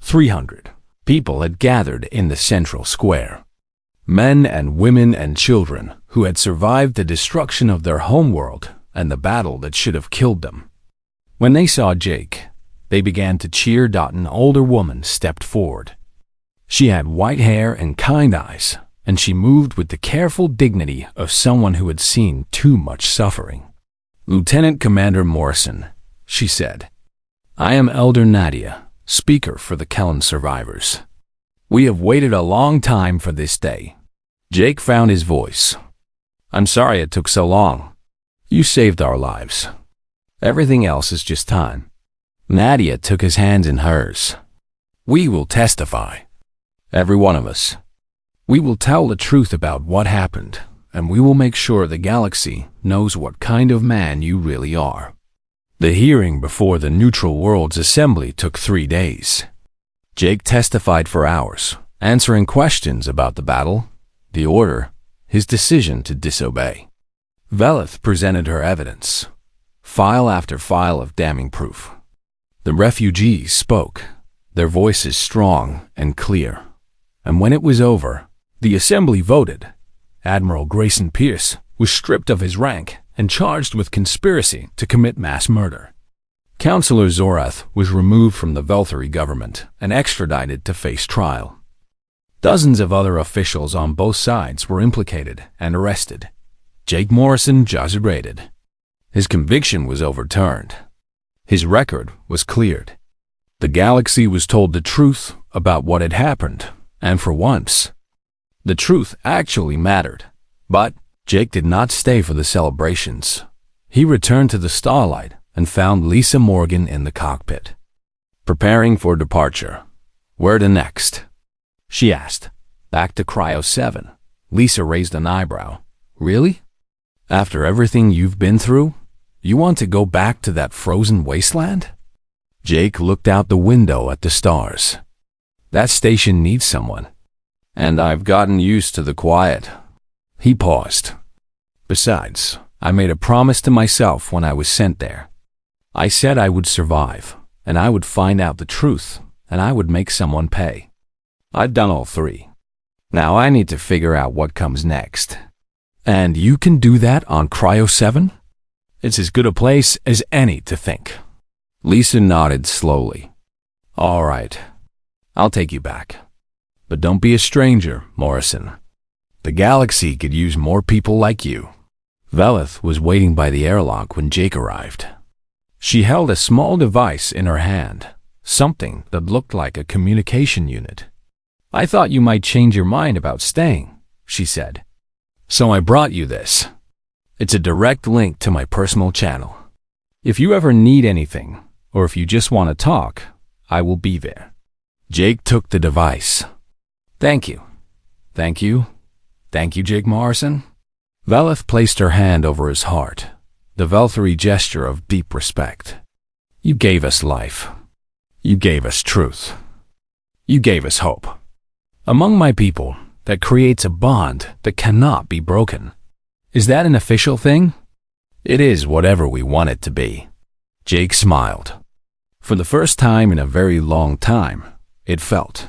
Speaker 1: 300 people had gathered in the central square. Men and women and children who had survived the destruction of their homeworld and the battle that should have killed them. When they saw Jake, they began to cheer. An older woman stepped forward. She had white hair and kind eyes, and she moved with the careful dignity of someone who had seen too much suffering. "Lieutenant Commander Morrison," she said, I am Elder Nadia, speaker for the Kellen survivors. We have waited a long time for this day. Jake found his voice. I'm sorry it took so long. You saved our lives. Everything else is just time. Nadia took his hands in hers. We will testify. Every one of us. We will tell the truth about what happened, and we will make sure the galaxy knows what kind of man you really are. The hearing before the Neutral Worlds Assembly took 3 days. Jake testified for hours, answering questions about the battle, the order, his decision to disobey. Velith presented her evidence, file after file of damning proof. The refugees spoke, their voices strong and clear. And when it was over, the assembly voted. Admiral Grayson Pierce was stripped of his rank and charged with conspiracy to commit mass murder. Councillor Zorath was removed from the Velthari government and extradited to face trial. Dozens of other officials on both sides were implicated and arrested. Jake Morrison judged. His conviction was overturned. His record was cleared. The galaxy was told the truth about what had happened, and for once, the truth actually mattered. But Jake did not stay for the celebrations. He returned to the Starlight and found Lisa Morgan in the cockpit, preparing for departure. Where to next? She asked. Back to Cryo 7. Lisa raised an eyebrow. Really? After everything you've been through, you want to go back to that frozen wasteland? Jake looked out the window at the stars. That station needs someone. And I've gotten used to the quiet. He paused. Besides, I made a promise to myself when I was sent there. I said I would survive, and I would find out the truth, and I would make someone pay. I've done all 3. Now I need to figure out what comes next. And you can do that on Cryo 7? It's as good a place as any to think. Lisa nodded slowly. All right. I'll take you back. But don't be a stranger, Morrison. The galaxy could use more people like you. Velith was waiting by the airlock when Jake arrived. She held a small device in her hand, something that looked like a communication unit. I thought you might change your mind about staying, she said. So I brought you this. It's a direct link to my personal channel. If you ever need anything, or if you just want to talk, I will be there. Jake took the device. Thank you. Thank you. Thank you, Jake Morrison. Velith placed her hand over his heart, the Velthari gesture of deep respect. You gave us life. You gave us truth. You gave us hope. Among my people, that creates a bond that cannot be broken. Is that an official thing? It is whatever we want it to be. Jake smiled. For the first time in a very long time, it felt